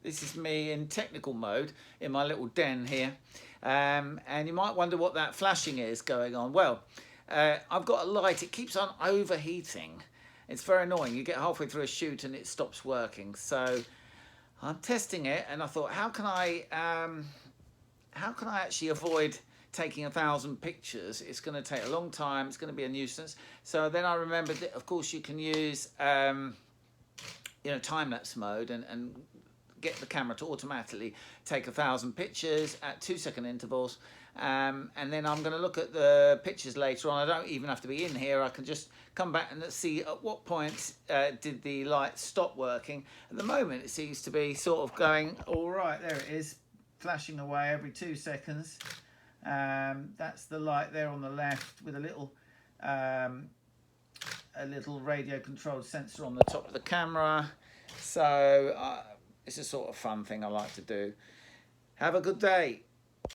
This is me in technical mode in my little den here. And you might wonder what that flashing is going on. Well, I've got a light. It keeps on overheating. It's very annoying. You get halfway through a shoot and it stops working. So I'm testing it, and I thought, how can I actually avoid taking 1,000 pictures? It's going to take a long time. It's going to be a nuisance. So then I remembered that, of course, you can use time-lapse mode and get the camera to automatically take 1,000 pictures at 2-second intervals. And then I'm going to look at the pictures later on. I don't even have to be in here. I can just come back and see at what point did the light stop working. At the moment, it seems to be sort of going, all right, there it is, flashing away every 2 seconds. That's the light there on the left with a little radio controlled sensor on the top of the camera. So it's a sort of fun thing I like to do. Have a good day.